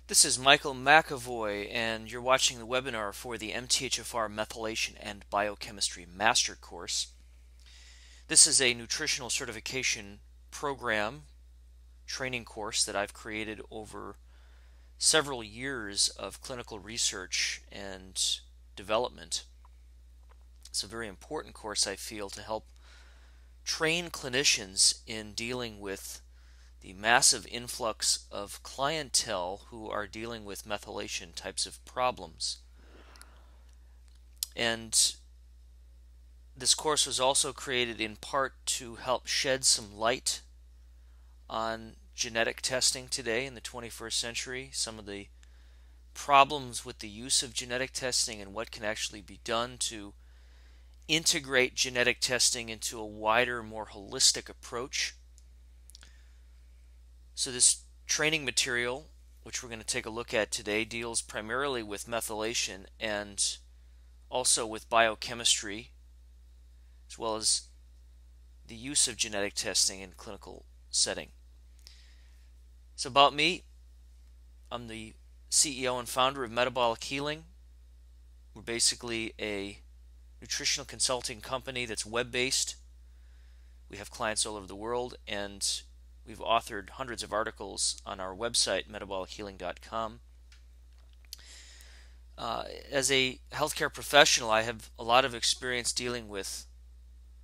This is Michael McAvoy, and you're watching the webinar for the MTHFR Methylation and Biochemistry Master Course. This is a nutritional certification program, training course that I've created over several years of clinical research and development. It's a very important course, I feel, to help train clinicians in dealing with the massive influx of clientele who are dealing with methylation types of problems. And this course was also created in part to help shed some light on genetic testing today in the 21st century, some of the problems with the use of genetic testing and what can actually be done to integrate genetic testing into a wider, more holistic approach. So this training material, which we're going to take a look at today, deals primarily with methylation and also with biochemistry, as well as the use of genetic testing in clinical setting. So about me, I'm the CEO and founder of Metabolic Healing. We're basically a nutritional consulting company that's web-based. We have clients all over the world, and we've authored hundreds of articles on our website, metabolichealing.com. As a healthcare professional, I have a lot of experience dealing with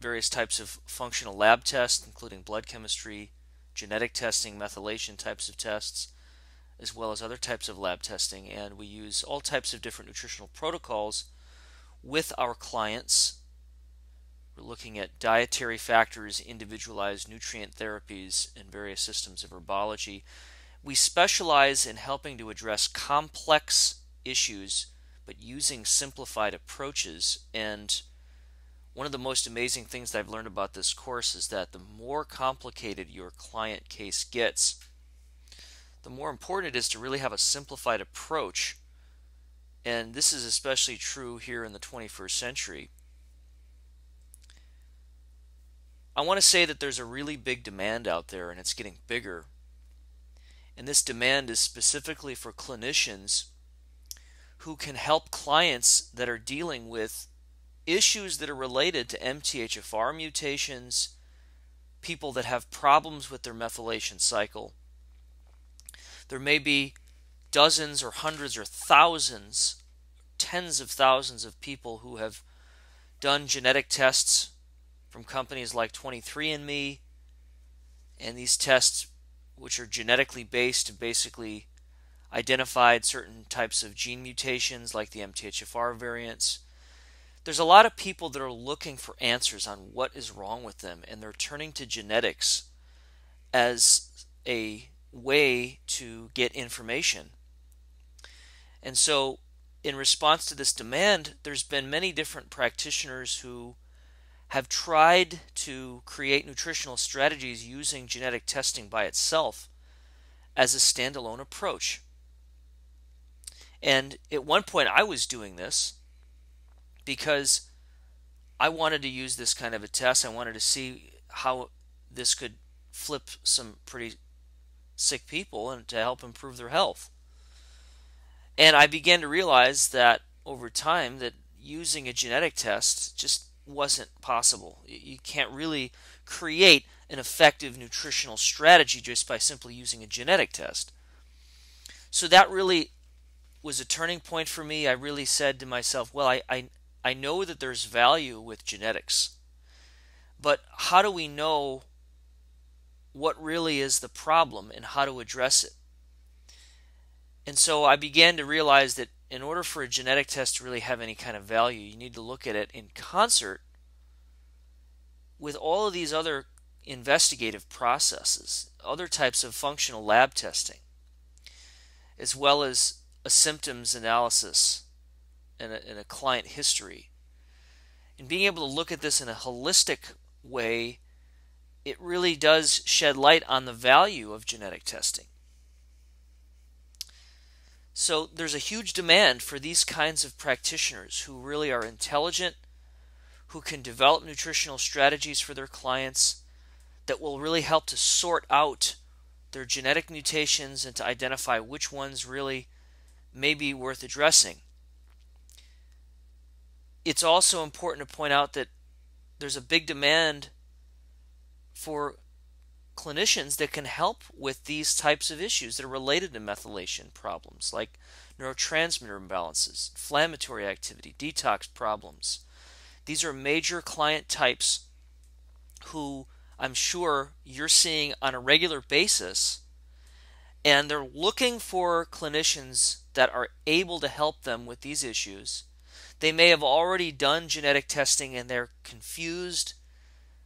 various types of functional lab tests, including blood chemistry, genetic testing, methylation types of tests, as well as other types of lab testing. And we use all types of different nutritional protocols with our clients. We're looking at dietary factors, individualized nutrient therapies, and various systems of herbology. We specialize in helping to address complex issues, but using simplified approaches. And one of the most amazing things that I've learned about this course is that the more complicated your client case gets, the more important it is to really have a simplified approach. And this is especially true here in the 21st century. I want to say that there's a really big demand out there, and it's getting bigger. And this demand is specifically for clinicians who can help clients that are dealing with issues that are related to MTHFR mutations, people that have problems with their methylation cycle. There may be dozens or hundreds or thousands, tens of thousands of people who have done genetic tests from companies like 23andMe, and these tests, which are genetically based, have basically identified certain types of gene mutations like the MTHFR variants. There's a lot of people that are looking for answers on what is wrong with them, and they're turning to genetics as a way to get information. And so in response to this demand, there's been many different practitioners who have tried to create nutritional strategies using genetic testing by itself as a standalone approach. And at one point I was doing this because I wanted to use this kind of a test. I wanted to see how this could flip some pretty sick people and to help improve their health. And I began to realize that over time that using a genetic test just wasn't possible. You can't really create an effective nutritional strategy just by simply using a genetic test. So that really was a turning point for me. I really said to myself, well, I know that there's value with genetics, but how do we know what really is the problem and how to address it? And so I began to realize that in order for a genetic test to really have any kind of value, you need to look at it in concert with all of these other investigative processes, other types of functional lab testing, as well as a symptoms analysis and a client history. And being able to look at this in a holistic way, it really does shed light on the value of genetic testing. So there's a huge demand for these kinds of practitioners who really are intelligent, who can develop nutritional strategies for their clients that will really help to sort out their genetic mutations and to identify which ones really may be worth addressing. It's also important to point out that there's a big demand for clinicians that can help with these types of issues that are related to methylation problems, like neurotransmitter imbalances, inflammatory activity, detox problems. These are major client types who I'm sure you're seeing on a regular basis, and they're looking for clinicians that are able to help them with these issues. They may have already done genetic testing and they're confused,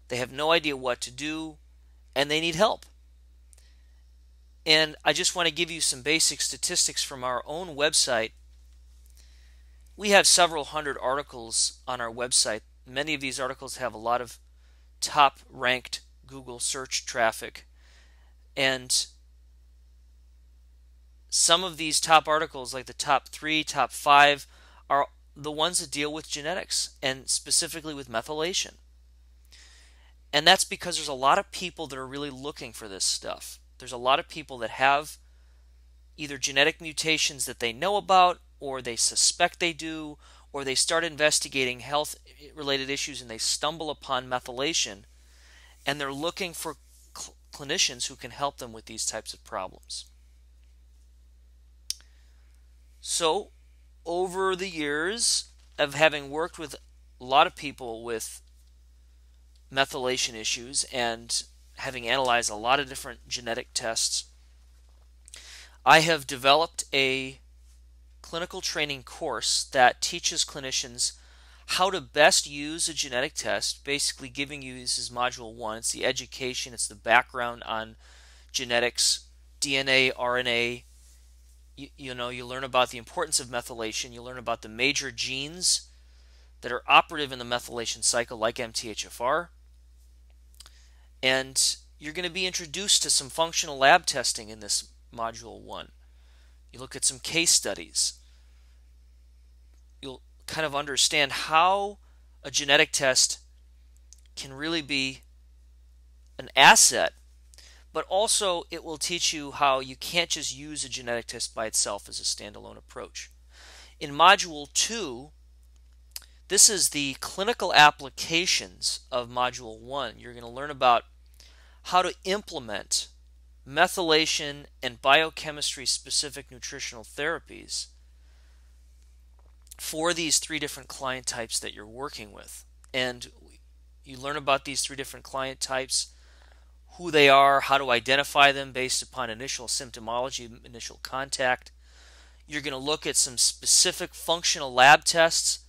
they have no idea what to do, and they need help. And I just want to give you some basic statistics from our own website. We have several hundred articles on our website. Many of these articles have a lot of top ranked Google search traffic, and some of these top articles, like the top 3, top 5, are the ones that deal with genetics and specifically with methylation. And that's because there's a lot of people that are really looking for this stuff. There's a lot of people that have either genetic mutations that they know about, or they suspect they do, or they start investigating health-related issues and they stumble upon methylation, and they're looking for clinicians who can help them with these types of problems. So, over the years of having worked with a lot of people with methylation issues and having analyzed a lot of different genetic tests, I have developed a clinical training course that teaches clinicians how to best use a genetic test, basically giving you, this is module 1, it's the education, it's the background on genetics, DNA, RNA. You learn about the importance of methylation, you learn about the major genes that are operative in the methylation cycle, like MTHFR, and you're going to be introduced to some functional lab testing in this module 1. You look at some case studies. You'll kind of understand how a genetic test can really be an asset, but also it will teach you how you can't just use a genetic test by itself as a standalone approach. In module 2, this is the clinical applications of module 1. You're going to learn about how to implement methylation and biochemistry specific nutritional therapies for these 3 different client types that you're working with. And you learn about these 3 different client types, who they are, how to identify them based upon initial symptomology, initial contact. You're going to look at some specific functional lab tests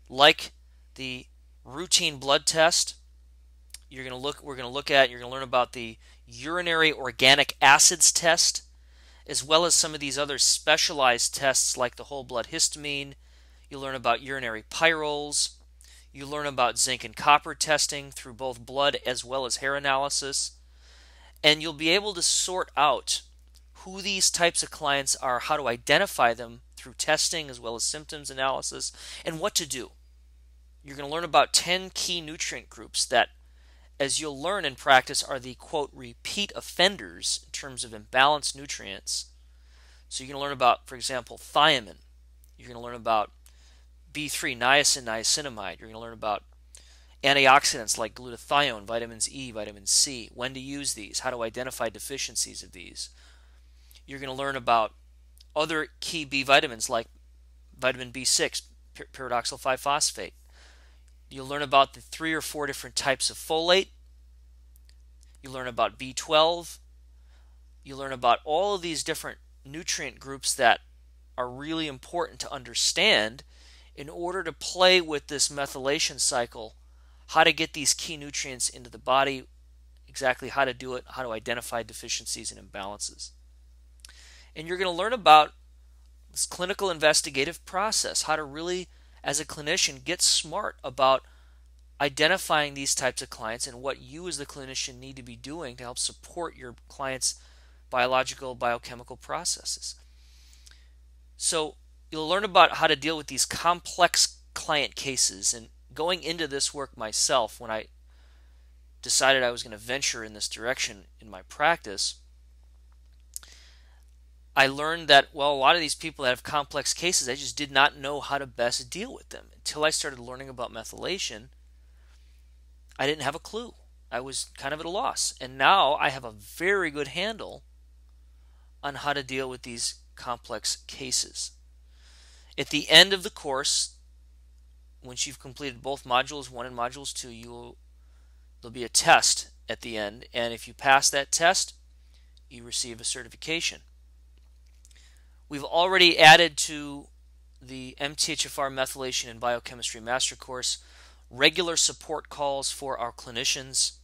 like the routine blood test. We're going to learn about the urinary organic acids test, as well as some of these other specialized tests like the whole blood histamine. You'll learn about urinary pyroles. You learn about zinc and copper testing through both blood as well as hair analysis. And you'll be able to sort out who these types of clients are, how to identify them through testing as well as symptoms analysis, and what to do. You're going to learn about 10 key nutrient groups that, as you'll learn in practice, are the, quote, repeat offenders in terms of imbalanced nutrients. So you're going to learn about, for example, thiamine. You're going to learn about B3, niacin, niacinamide. You're going to learn about antioxidants like glutathione, vitamins E, vitamin C, when to use these, how to identify deficiencies of these. You're going to learn about other key B vitamins like vitamin B6, pyridoxal 5-phosphate. You'll learn about the 3 or 4 different types of folate. You learn about B12. You learn about all of these different nutrient groups that are really important to understand in order to play with this methylation cycle, how to get these key nutrients into the body, exactly how to do it, how to identify deficiencies and imbalances. And you're going to learn about this clinical investigative process, how to really, as a clinician, get smart about identifying these types of clients and what you as the clinician need to be doing to help support your clients' biological, biochemical processes. So you'll learn about how to deal with these complex client cases. And going into this work myself, when I decided I was going to venture in this direction in my practice, I learned that, well, a lot of these people that have complex cases, I just did not know how to best deal with them. Until I started learning about methylation, I didn't have a clue. I was kind of at a loss. And now I have a very good handle on how to deal with these complex cases. At the end of the course, once you've completed both modules 1 and modules 2, there'll be a test at the end, and if you pass that test, you receive a certification. We've already added to the MTHFR Methylation and Biochemistry Master Course regular support calls for our clinicians,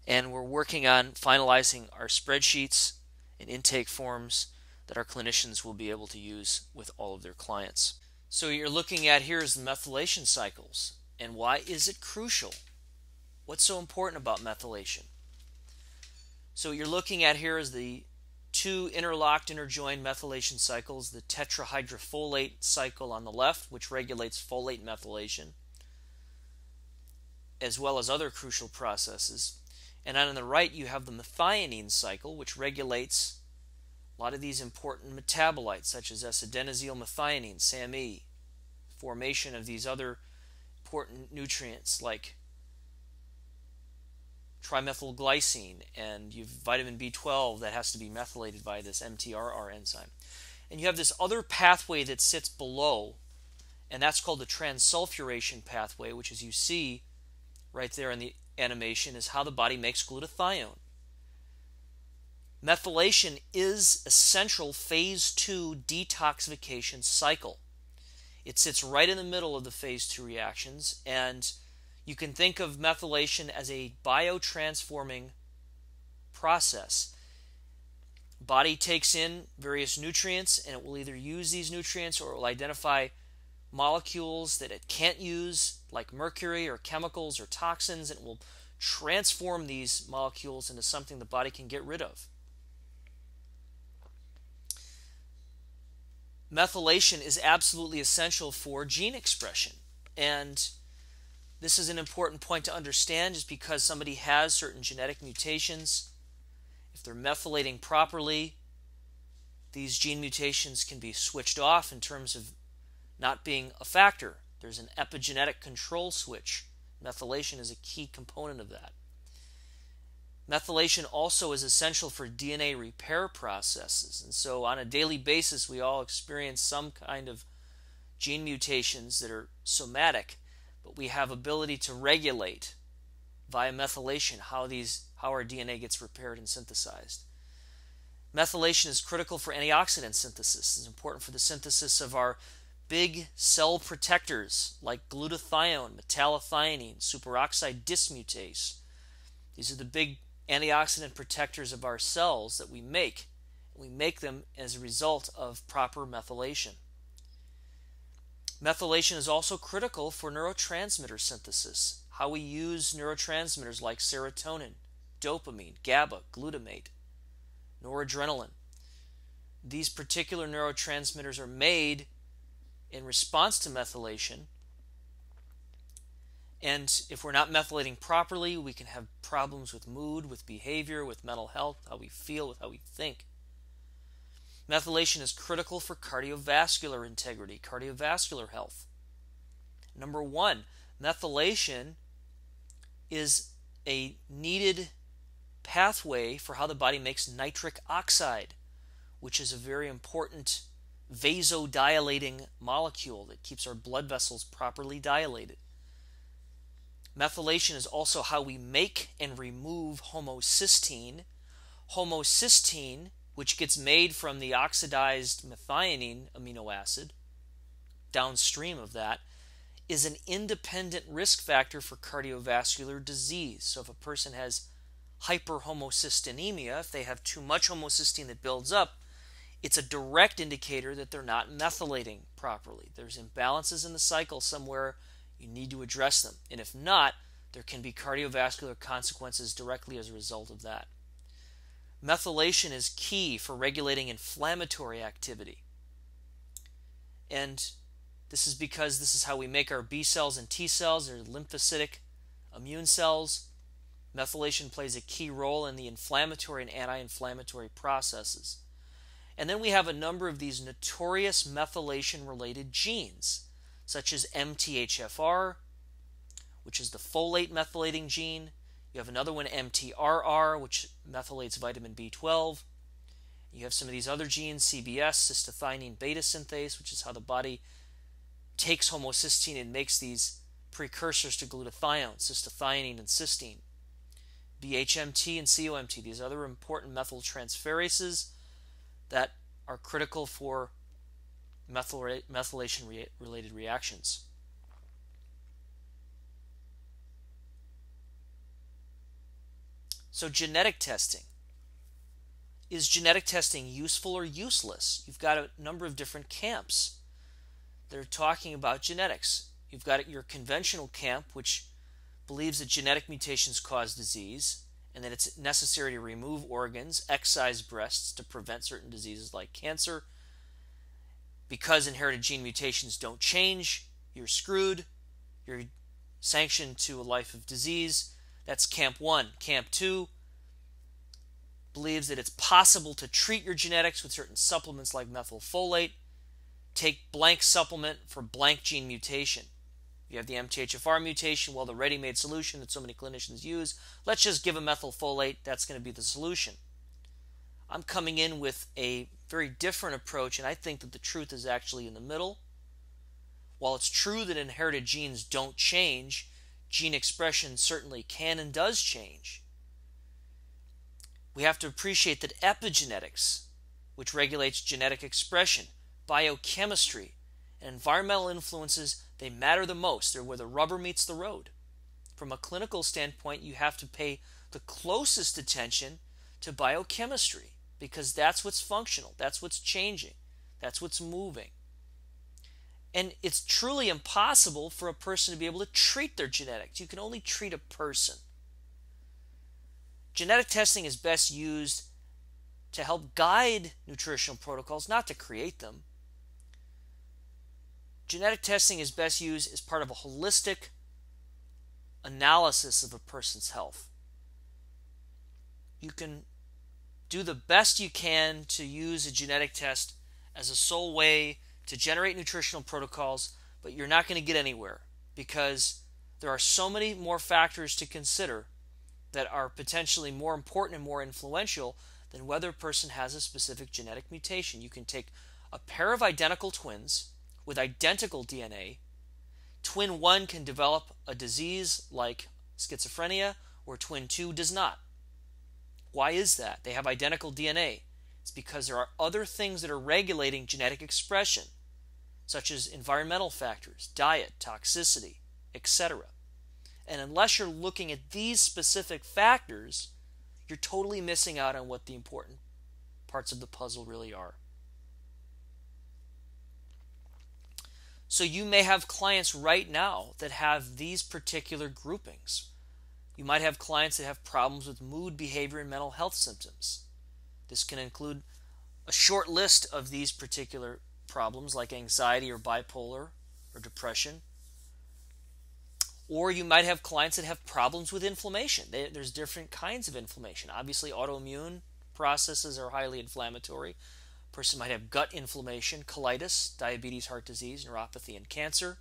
and we're working on finalizing our spreadsheets and intake forms that our clinicians will be able to use with all of their clients. So what you're looking at here is the methylation cycles. And why is it crucial? What's so important about methylation? So what you're looking at here is the two interlocked, interjoined methylation cycles, the tetrahydrofolate cycle on the left, which regulates folate methylation, as well as other crucial processes. And on the right, you have the methionine cycle, which regulates a lot of these important metabolites, such as S-adenosyl methionine, SAMe, formation of these other important nutrients like trimethylglycine, and you have vitamin B12 that has to be methylated by this MTHFR enzyme. And you have this other pathway that sits below, and that's called the transsulfuration pathway, which, as you see right there in the animation, is how the body makes glutathione. Methylation is a central phase 2 detoxification cycle. It sits right in the middle of the phase 2 reactions, and you can think of methylation as a biotransforming process. Body takes in various nutrients, and it will either use these nutrients or it will identify molecules that it can't use, like mercury or chemicals or toxins, and it will transform these molecules into something the body can get rid of. Methylation is absolutely essential for gene expression, and this is an important point to understand. Just because somebody has certain genetic mutations, if they're methylating properly, these gene mutations can be switched off in terms of not being a factor. There's an epigenetic control switch. Methylation is a key component of that. Methylation also is essential for DNA repair processes, and so on a daily basis we all experience some kind of gene mutations that are somatic, but we have ability to regulate via methylation how our DNA gets repaired and synthesized. Methylation is critical for antioxidant synthesis. It's important for the synthesis of our big cell protectors like glutathione, metallothionein, superoxide dismutase. These are the big antioxidant protectors of our cells that we make. We make them as a result of proper methylation. Methylation is also critical for neurotransmitter synthesis, how we use neurotransmitters like serotonin, dopamine, GABA, glutamate, noradrenaline. These particular neurotransmitters are made in response to methylation, and if we're not methylating properly, we can have problems with mood, with behavior, with mental health, how we feel, with how we think. Methylation is critical for cardiovascular integrity, cardiovascular health. Number one, methylation is a needed pathway for how the body makes nitric oxide, which is a very important vasodilating molecule that keeps our blood vessels properly dilated. Methylation is also how we make and remove homocysteine. Homocysteine, which gets made from the oxidized methionine amino acid, downstream of that, is an independent risk factor for cardiovascular disease. So if a person has hyperhomocysteinemia, if they have too much homocysteine that builds up, it's a direct indicator that they're not methylating properly. There's imbalances in the cycle somewhere. You need to address them. And if not, there can be cardiovascular consequences directly as a result of that. Methylation is key for regulating inflammatory activity. And this is because this is how we make our B cells and T cells. They're lymphocytic immune cells. Methylation plays a key role in the inflammatory and anti-inflammatory processes. And then we have a number of these notorious methylation-related genes, such as MTHFR, which is the folate methylating gene. You have another one, MTRR, which methylates vitamin B12. You have some of these other genes, CBS, cystathionine beta synthase, which is how the body takes homocysteine and makes these precursors to glutathione, cystathionine and cysteine. BHMT and COMT, these other important methyltransferases that are critical for methylation-related reactions. So genetic testing. Is genetic testing useful or useless? You've got a number of different camps that are talking about genetics. You've got your conventional camp, which believes that genetic mutations cause disease and that it's necessary to remove organs, excise breasts to prevent certain diseases like cancer. Because inherited gene mutations don't change, you're screwed. You're sanctioned to a life of disease. That's camp 1. Camp 2 believes that it's possible to treat your genetics with certain supplements like methylfolate. Take blank supplement for blank gene mutation. You have the MTHFR mutation, well, the ready-made solution that so many clinicians use. Let's just give a methylfolate. That's going to be the solution. I'm coming in with a very different approach, and I think that the truth is actually in the middle. While it's true that inherited genes don't change, gene expression certainly can and does change. We have to appreciate that epigenetics, which regulates genetic expression, biochemistry, and environmental influences, they matter the most. They're where the rubber meets the road. From a clinical standpoint, you have to pay the closest attention to biochemistry because that's what's functional, that's what's changing, that's what's moving. And it's truly impossible for a person to be able to treat their genetics. You can only treat a person. Genetic testing is best used to help guide nutritional protocols, not to create them. Genetic testing is best used as part of a holistic analysis of a person's health. You can do the best you can to use a genetic test as a sole way to generate nutritional protocols, but you're not going to get anywhere because there are so many more factors to consider that are potentially more important and more influential than whether a person has a specific genetic mutation. You can take a pair of identical twins with identical DNA. Twin 1 can develop a disease like schizophrenia, or twin 2 does not. Why is that? They have identical DNA. It's because there are other things that are regulating genetic expression, such as environmental factors, diet, toxicity, etc. And unless you're looking at these specific factors, you're totally missing out on what the important parts of the puzzle really are. So you may have clients right now that have these particular groupings. You might have clients that have problems with mood, behavior, and mental health symptoms. This can include a short list of these particular problems like anxiety or bipolar or depression. Or you might have clients that have problems with inflammation. There's different kinds of inflammation. Obviously, autoimmune processes are highly inflammatory. A person might have gut inflammation, colitis, diabetes, heart disease, neuropathy, and cancer.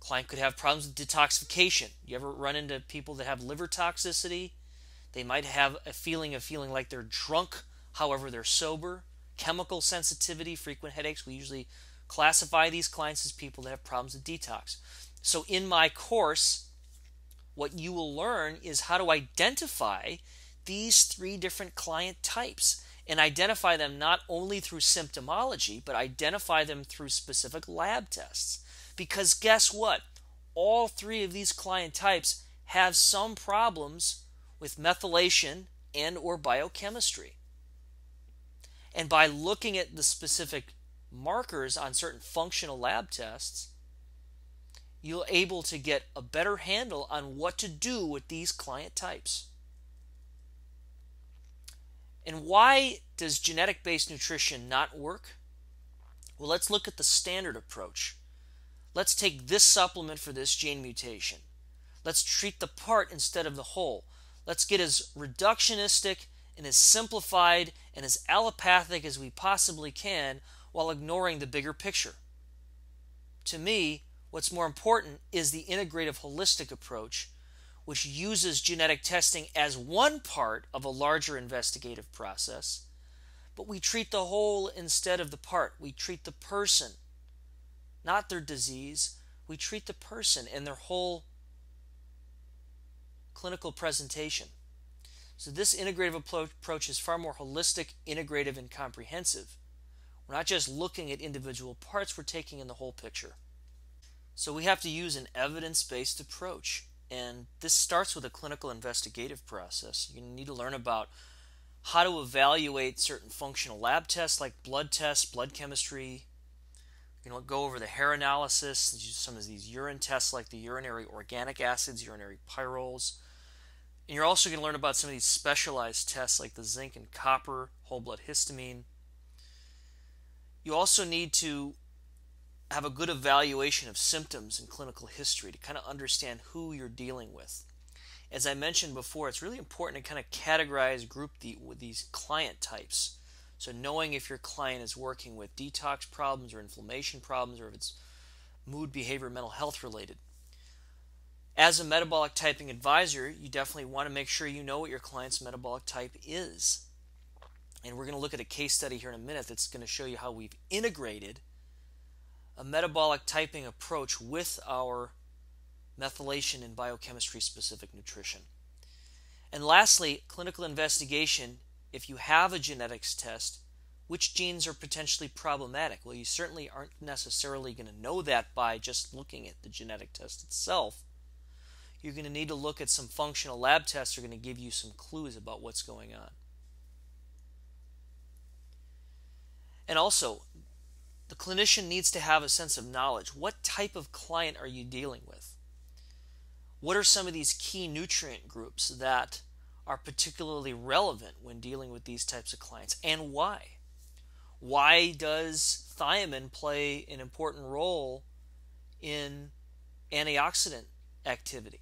Client could have problems with detoxification. You ever run into people that have liver toxicity? They might have a feeling like they're drunk, however they're sober. Chemical sensitivity, frequent headaches. We usually classify these clients as people that have problems with detox. So in my course, what you will learn is how to identify these 3 different client types and identify them not only through symptomology, but identify them through specific lab tests. Because guess what? All 3 of these client types have some problems with methylation and or biochemistry. And by looking at the specific markers on certain functional lab tests, you're able to get a better handle on what to do with these client types. And why does genetic-based nutrition not work? Well, let's look at the standard approach. Let's take this supplement for this gene mutation. Let's treat the part instead of the whole. Let's get as reductionistic and as simplified and as allopathic as we possibly can while ignoring the bigger picture. To me, what's more important is the integrative holistic approach, which uses genetic testing as one part of a larger investigative process, but we treat the whole instead of the part. We treat the person, not their disease. We treat the person and their whole clinical presentation. So this integrative approach is far more holistic, integrative, and comprehensive. We're not just looking at individual parts, we're taking in the whole picture. So we have to use an evidence-based approach, and this starts with a clinical investigative process. You need to learn about how to evaluate certain functional lab tests like blood tests, blood chemistry. You're going to go over the hair analysis, some of these urine tests like the urinary organic acids, urinary pyrols. And you're also going to learn about some of these specialized tests like the zinc and copper, whole blood histamine. You also need to have a good evaluation of symptoms and clinical history to kind of understand who you're dealing with. As I mentioned before, it's really important to kind of categorize, group these client types. So knowing if your client is working with detox problems or inflammation problems, or if it's mood, behavior, mental health related. As a metabolic typing advisor, you definitely want to make sure you know what your client's metabolic type is. And we're going to look at a case study here in a minute that's going to show you how we've integrated a metabolic typing approach with our methylation and biochemistry specific nutrition. And lastly, clinical investigation. If you have a genetics test, which genes are potentially problematic? Well, you certainly aren't necessarily going to know that by just looking at the genetic test itself. You're going to need to look at some functional lab tests that are going to give you some clues about what's going on. And also, the clinician needs to have a sense of knowledge. What type of client are you dealing with? What are some of these key nutrient groups that are particularly relevant when dealing with these types of clients, and why? Why does thiamine play an important role in antioxidant activity?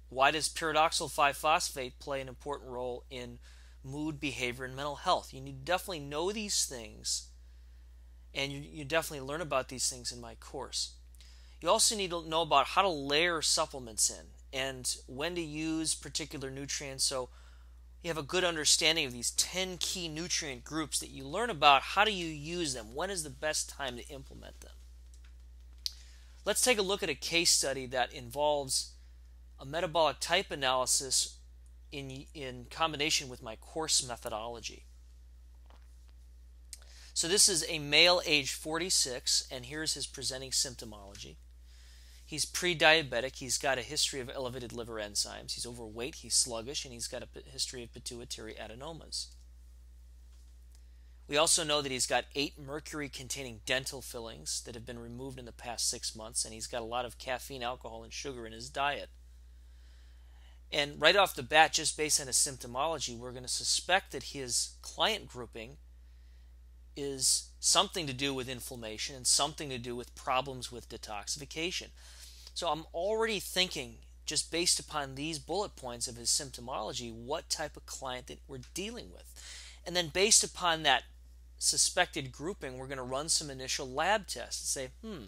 Why does pyridoxal 5-phosphate play an important role in mood, behavior, and mental health? You need to definitely know these things, and you definitely learn about these things in my course. You also need to know about how to layer supplements in and when to use particular nutrients, so you have a good understanding of these 10 key nutrient groups that you learn about. How do you use them? When is the best time to implement them? Let's take a look at a case study that involves a metabolic type analysis in combination with my course methodology. So this is a male aged 46, and here's his presenting symptomology. He's pre-diabetic, he's got a history of elevated liver enzymes, he's overweight, he's sluggish, and he's got a history of pituitary adenomas. We also know that he's got 8 mercury-containing dental fillings that have been removed in the past 6 months, and he's got a lot of caffeine, alcohol, and sugar in his diet. And right off the bat, just based on his symptomology, we're going to suspect that his client grouping is something to do with inflammation and something to do with problems with detoxification. So I'm already thinking, just based upon these bullet points of his symptomology, what type of client that we're dealing with. And then based upon that suspected grouping, we're going to run some initial lab tests and say,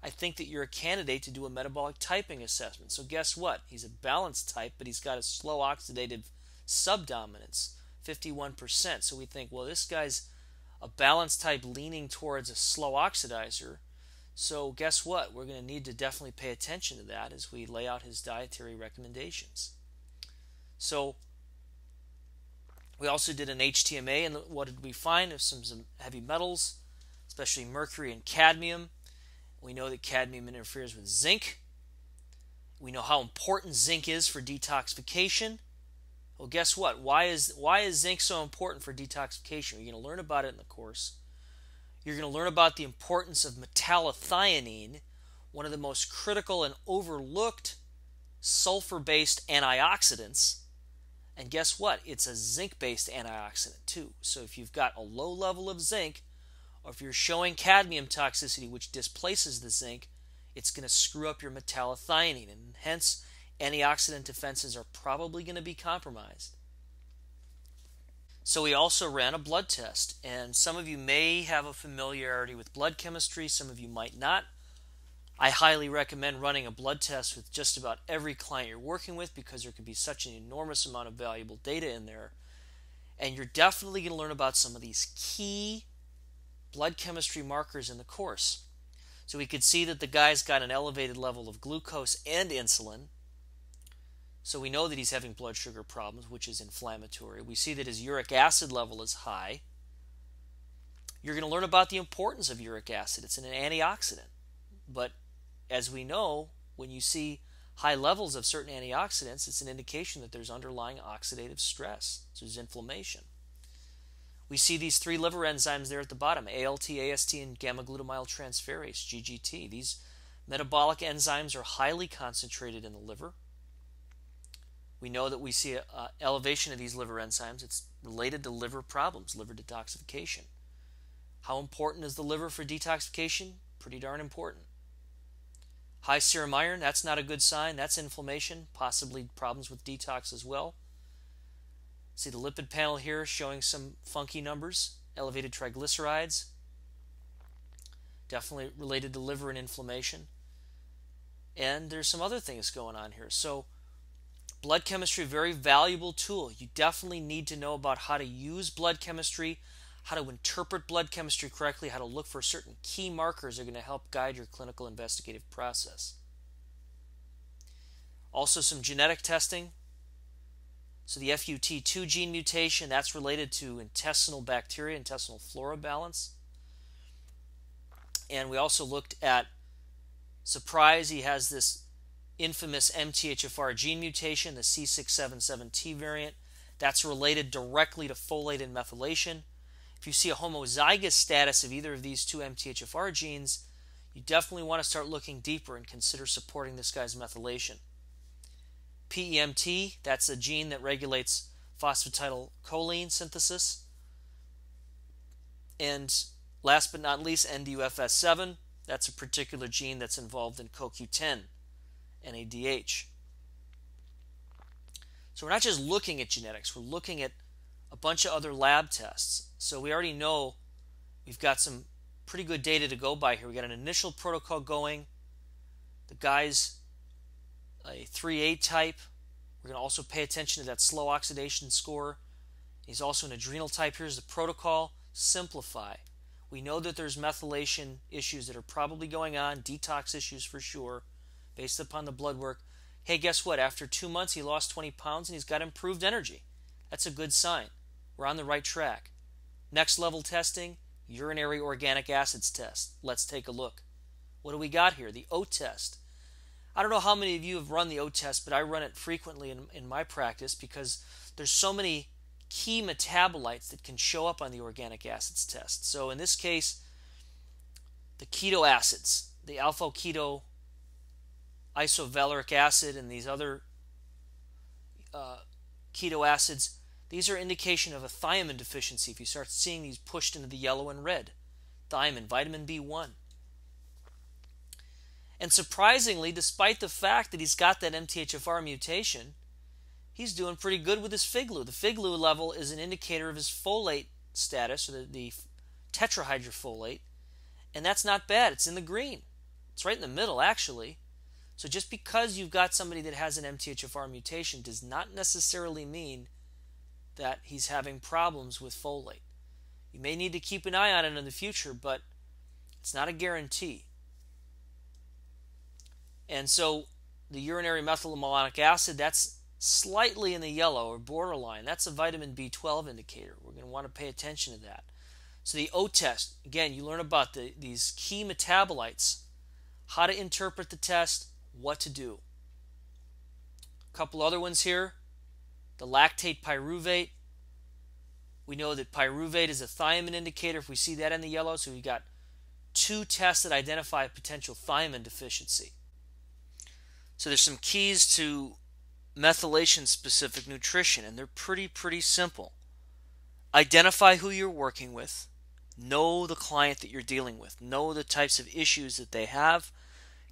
I think that you're a candidate to do a metabolic typing assessment. So guess what? He's a balanced type, but he's got a slow oxidative subdominance, 51%. So we think, well, this guy's a balanced type leaning towards a slow oxidizer. So guess what? We're going to need to definitely pay attention to that as we lay out his dietary recommendations. So we also did an HTMA, and what did we find? There's some heavy metals, especially mercury and cadmium. We know that cadmium interferes with zinc. We know how important zinc is for detoxification. Well, guess what? Why is zinc so important for detoxification? You're going to learn about it in the course. You're going to learn about the importance of metallothionein, one of the most critical and overlooked sulfur-based antioxidants. And guess what? It's a zinc-based antioxidant too. So if you've got a low level of zinc, or if you're showing cadmium toxicity, which displaces the zinc, it's going to screw up your metallothionein, and hence antioxidant defenses are probably going to be compromised. So we also ran a blood test, and some of you may have a familiarity with blood chemistry, some of you might not. I highly recommend running a blood test with just about every client you're working with because there could be such an enormous amount of valuable data in there. And you're definitely going to learn about some of these key blood chemistry markers in the course. So we could see that the guy's got an elevated level of glucose and insulin. So we know that he's having blood sugar problems, which is inflammatory. We see that his uric acid level is high. You're going to learn about the importance of uric acid. It's an antioxidant. But as we know, when you see high levels of certain antioxidants, it's an indication that there's underlying oxidative stress. So there's inflammation. We see these 3 liver enzymes there at the bottom, ALT, AST, and gamma-glutamyl transferase, GGT. These metabolic enzymes are highly concentrated in the liver. We know that we see an elevation of these liver enzymes. It's related to liver problems, liver detoxification. How important is the liver for detoxification? Pretty darn important. High serum iron, that's not a good sign. That's inflammation, possibly problems with detox as well. See the lipid panel here showing some funky numbers. Elevated triglycerides, definitely related to liver and inflammation. And there's some other things going on here. So blood chemistry, very valuable tool. You definitely need to know about how to use blood chemistry, how to interpret blood chemistry correctly, how to look for certain key markers that are going to help guide your clinical investigative process. Also some genetic testing. So the FUT2 gene mutation, that's related to intestinal bacteria, intestinal flora balance. And we also looked at, surprise, he has this infamous MTHFR gene mutation, the C677T variant. That's related directly to folate and methylation. If you see a homozygous status of either of these 2 MTHFR genes, you definitely want to start looking deeper and consider supporting this guy's methylation. PEMT, that's a gene that regulates phosphatidylcholine synthesis. And last but not least, NDUFS7, that's a particular gene that's involved in CoQ10, NADH. So we're not just looking at genetics, we're looking at a bunch of other lab tests. So we already know we've got some pretty good data to go by here. We got an initial protocol going. The guy's a 3A type. We're going to also pay attention to that slow oxidation score. He's also an adrenal type. Here's the protocol. Simplify. We know that there's methylation issues that are probably going on, detox issues for sure, based upon the blood work. Hey, guess what? After 2 months, he lost 20 pounds and he's got improved energy. That's a good sign. We're on the right track. Next level testing, urinary organic acids test. Let's take a look. What do we got here? The O test. I don't know how many of you have run the O test, but I run it frequently in my practice because there's so many key metabolites that can show up on the organic acids test. So in this case, the keto acids, the alpha keto isovaleric acid and these other keto acids, these are indication of a thiamine deficiency if you start seeing these pushed into the yellow and red. Thiamine, vitamin B1. And surprisingly, despite the fact that he's got that MTHFR mutation, he's doing pretty good with his FIGLU. The FIGLU level is an indicator of his folate status, or the tetrahydrofolate, and that's not bad. It's in the green. It's right in the middle, actually. So just because you've got somebody that has an MTHFR mutation does not necessarily mean that he's having problems with folate. You may need to keep an eye on it in the future, but it's not a guarantee. And so the urinary methylmalonic acid, that's slightly in the yellow or borderline. That's a vitamin B12 indicator. We're going to want to pay attention to that. So the O test, again, you learn about these key metabolites, how to interpret the test, what to do. A couple other ones here. The lactate pyruvate. We know that pyruvate is a thiamine indicator if we see that in the yellow. So we got 2 tests that identify a potential thiamine deficiency. So there's some keys to methylation-specific nutrition, and they're pretty simple. Identify who you're working with. Know the client that you're dealing with. Know the types of issues that they have.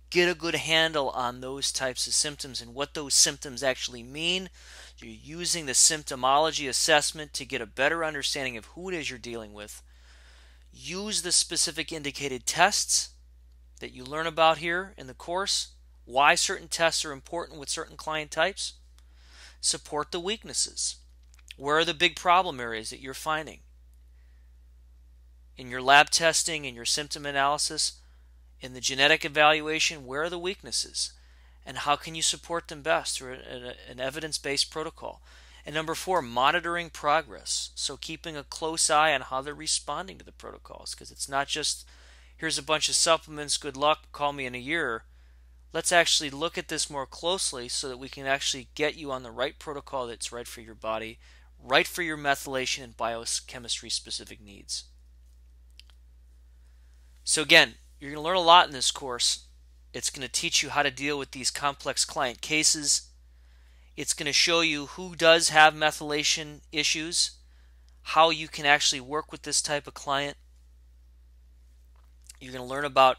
get a good handle on those types of symptoms and what those symptoms actually mean. You're using the symptomology assessment to get a better understanding of who it is you're dealing with. Use the specific indicated tests that you learn about here in the course, why certain tests are important with certain client types. Support the weaknesses. Where are the big problem areas that you're finding? In your lab testing, in your symptom analysis, in the genetic evaluation, where are the weaknesses? And how can you support them best through an evidence-based protocol? And number 4, monitoring progress. So keeping a close eye on how they're responding to the protocols, because it's not just, here's a bunch of supplements, good luck, call me in a year. Let's actually look at this more closely so that we can actually get you on the right protocol that's right for your body, right for your methylation and biochemistry specific needs. So again, you're going to learn a lot in this course. It's going to teach you how to deal with these complex client cases. It's going to show you who does have methylation issues, how you can actually work with this type of client. You're going to learn about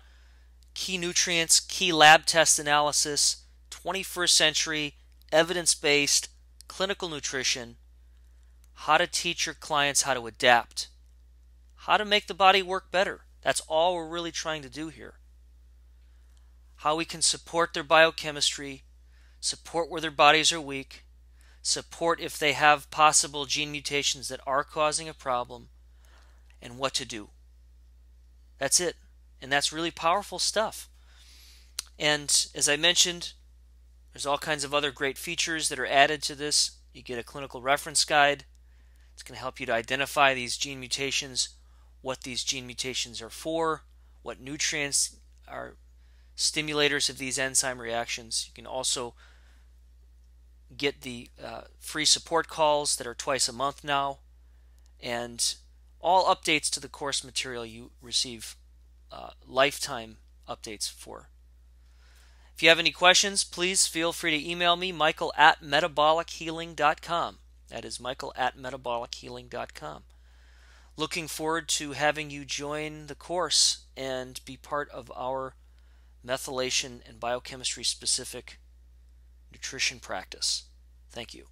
key nutrients, key lab test analysis, 21st century, evidence-based, clinical nutrition, how to teach your clients how to adapt, how to make the body work better. That's all we're really trying to do here. How we can support their biochemistry, support where their bodies are weak, support if they have possible gene mutations that are causing a problem, and what to do. That's it. And that's really powerful stuff. And as I mentioned, there's all kinds of other great features that are added to this. You get a clinical reference guide. It's going to help you to identify these gene mutations, what these gene mutations are for, what nutrients are stimulators of these enzyme reactions. You can also get the free support calls that are twice a month now, and all updates to the course material you receive lifetime updates for. If you have any questions, please feel free to email me, michael@metabolichealing.com. That is michael@metabolichealing.com. Looking forward to having you join the course and be part of our methylation and biochemistry specific nutrition practice. Thank you.